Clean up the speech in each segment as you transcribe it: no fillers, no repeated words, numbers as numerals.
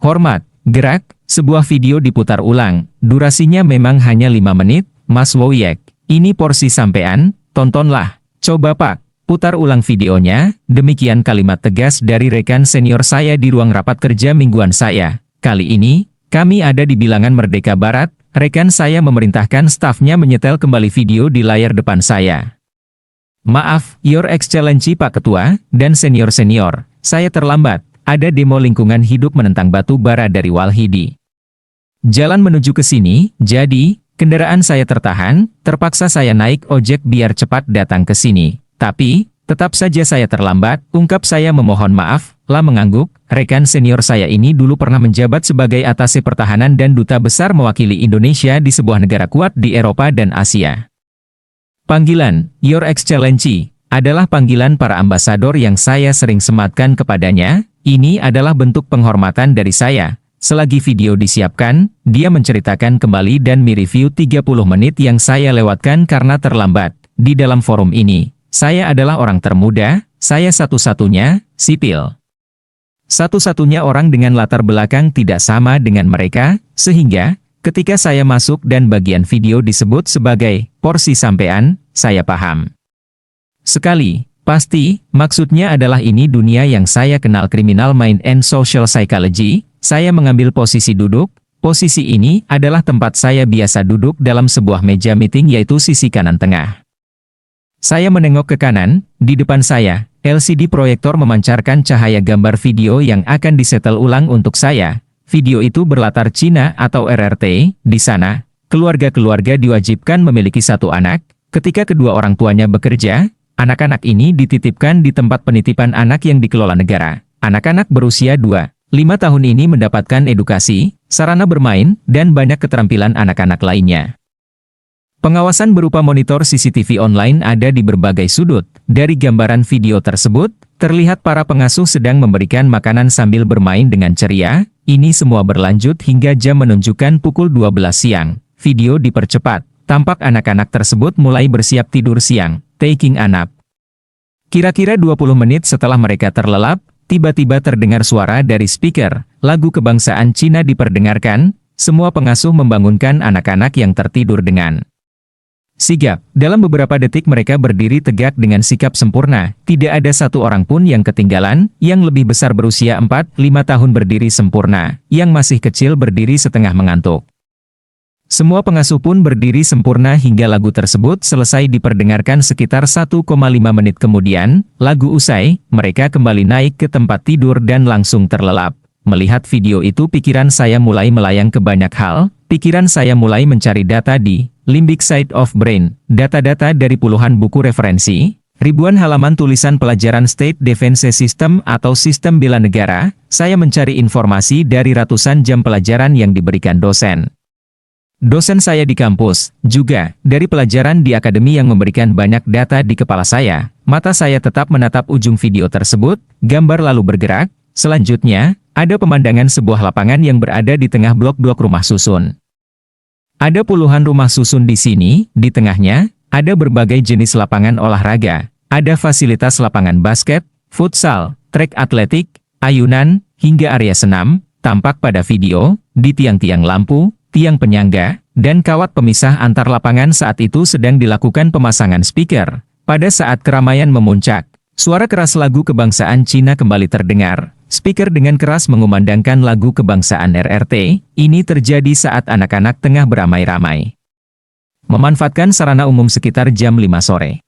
Hormat, gerak, sebuah video diputar ulang, durasinya memang hanya 5 menit, Mas Woyek. Ini porsi sampean, tontonlah. Coba Pak, putar ulang videonya, demikian kalimat tegas dari rekan senior saya di ruang rapat kerja mingguan saya. Kali ini, kami ada di bilangan Merdeka Barat, rekan saya memerintahkan stafnya menyetel kembali video di layar depan saya. Maaf, Your Excellency Pak Ketua, dan senior-senior, saya terlambat, ada demo lingkungan hidup menentang batu bara dari Walhidi. Jalan menuju ke sini, jadi, kendaraan saya tertahan, terpaksa saya naik ojek biar cepat datang ke sini. Tapi, tetap saja saya terlambat, ungkap saya memohon maaf, lah mengangguk, rekan senior saya ini dulu pernah menjabat sebagai atase pertahanan dan duta besar mewakili Indonesia di sebuah negara kuat di Eropa dan Asia. Panggilan, Your Excellency, adalah panggilan para ambasador yang saya sering sematkan kepadanya. Ini adalah bentuk penghormatan dari saya. Selagi video disiapkan, dia menceritakan kembali dan mereview 30 menit yang saya lewatkan karena terlambat. Di dalam forum ini, saya adalah orang termuda, saya satu-satunya, sipil. Satu-satunya orang dengan latar belakang tidak sama dengan mereka, sehingga, ketika saya masuk dan bagian video disebut sebagai porsi sampean, saya paham. Sekali, pasti, maksudnya adalah ini dunia yang saya kenal criminal mind and social psychology. Saya mengambil posisi duduk, posisi ini adalah tempat saya biasa duduk dalam sebuah meja meeting yaitu sisi kanan tengah. Saya menengok ke kanan, di depan saya, LCD proyektor memancarkan cahaya gambar video yang akan disetel ulang untuk saya. Video itu berlatar Cina atau RRT, di sana, keluarga-keluarga diwajibkan memiliki satu anak, ketika kedua orang tuanya bekerja, anak-anak ini dititipkan di tempat penitipan anak yang dikelola negara. Anak-anak berusia 2-5 tahun ini mendapatkan edukasi, sarana bermain, dan banyak keterampilan anak-anak lainnya. Pengawasan berupa monitor CCTV online ada di berbagai sudut. Dari gambaran video tersebut, terlihat para pengasuh sedang memberikan makanan sambil bermain dengan ceria. Ini semua berlanjut hingga jam menunjukkan pukul 12 siang. Video dipercepat. Tampak anak-anak tersebut mulai bersiap tidur siang, taking a nap. Kira-kira 20 menit setelah mereka terlelap, tiba-tiba terdengar suara dari speaker. Lagu kebangsaan Cina diperdengarkan. Semua pengasuh membangunkan anak-anak yang tertidur dengan sigap. Dalam beberapa detik mereka berdiri tegak dengan sikap sempurna. Tidak ada satu orang pun yang ketinggalan. Yang lebih besar berusia 4-5 tahun berdiri sempurna. Yang masih kecil berdiri setengah mengantuk. Semua pengasuh pun berdiri sempurna hingga lagu tersebut selesai diperdengarkan sekitar 1,5 menit kemudian. Lagu usai, mereka kembali naik ke tempat tidur dan langsung terlelap. Melihat video itu pikiran saya mulai melayang ke banyak hal. Pikiran saya mulai mencari data di limbic side of brain, data-data dari puluhan buku referensi, ribuan halaman tulisan pelajaran State Defense System atau sistem bela negara. Saya mencari informasi dari ratusan jam pelajaran yang diberikan dosen. Dosen saya di kampus, juga dari pelajaran di akademi yang memberikan banyak data di kepala saya. Mata saya tetap menatap ujung video tersebut, gambar lalu bergerak. Selanjutnya, ada pemandangan sebuah lapangan yang berada di tengah blok-blok rumah susun. Ada puluhan rumah susun di sini, di tengahnya, ada berbagai jenis lapangan olahraga. Ada fasilitas lapangan basket, futsal, trek atletik, ayunan, hingga area senam. Tampak pada video, di tiang-tiang lampu, tiang penyangga, dan kawat pemisah antar lapangan saat itu sedang dilakukan pemasangan speaker. Pada saat keramaian memuncak, suara keras lagu kebangsaan Cina kembali terdengar. Speaker dengan keras mengumandangkan lagu kebangsaan RRT. Ini terjadi saat anak-anak tengah beramai-ramai memanfaatkan sarana umum sekitar jam 5 sore.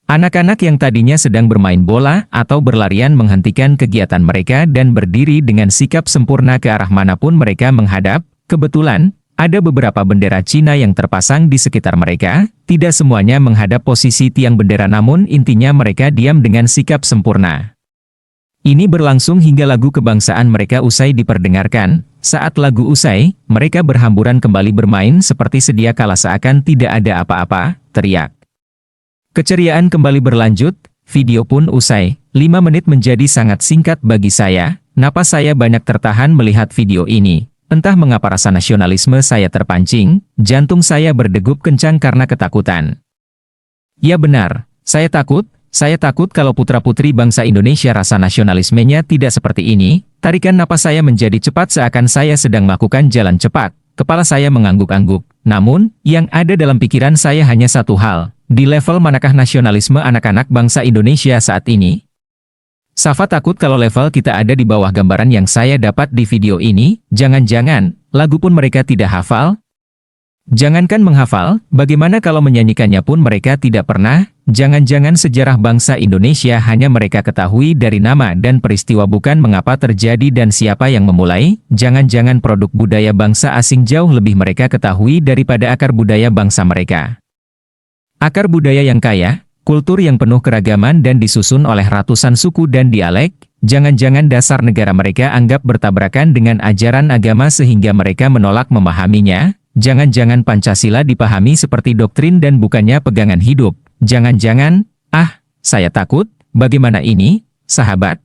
Anak-anak yang tadinya sedang bermain bola atau berlarian menghentikan kegiatan mereka dan berdiri dengan sikap sempurna ke arah manapun mereka menghadap. Kebetulan, ada beberapa bendera Cina yang terpasang di sekitar mereka. Tidak semuanya menghadap posisi tiang bendera namun intinya mereka diam dengan sikap sempurna. Ini berlangsung hingga lagu kebangsaan mereka usai diperdengarkan. Saat lagu usai, mereka berhamburan kembali bermain seperti sedia kala seakan tidak ada apa-apa, teriak. Keceriaan kembali berlanjut, video pun usai. 5 menit menjadi sangat singkat bagi saya. Napas saya banyak tertahan melihat video ini. Entah mengapa rasa nasionalisme saya terpancing, jantung saya berdegup kencang karena ketakutan. Ya benar, saya takut. Saya takut kalau putra-putri bangsa Indonesia rasa nasionalismenya tidak seperti ini. Tarikan napas saya menjadi cepat seakan saya sedang melakukan jalan cepat. Kepala saya mengangguk-angguk. Namun, yang ada dalam pikiran saya hanya satu hal. Di level manakah nasionalisme anak-anak bangsa Indonesia saat ini? Safa takut kalau level kita ada di bawah gambaran yang saya dapat di video ini. Jangan-jangan, lagu pun mereka tidak hafal? Jangankan menghafal, bagaimana kalau menyanyikannya pun mereka tidak pernah? Jangan-jangan sejarah bangsa Indonesia hanya mereka ketahui dari nama dan peristiwa bukan mengapa terjadi dan siapa yang memulai? Jangan-jangan produk budaya bangsa asing jauh lebih mereka ketahui daripada akar budaya bangsa mereka. Akar budaya yang kaya, kultur yang penuh keragaman dan disusun oleh ratusan suku dan dialek, jangan-jangan dasar negara mereka anggap bertabrakan dengan ajaran agama sehingga mereka menolak memahaminya? Jangan-jangan Pancasila dipahami seperti doktrin dan bukannya pegangan hidup. Jangan-jangan, saya takut, bagaimana ini, sahabat?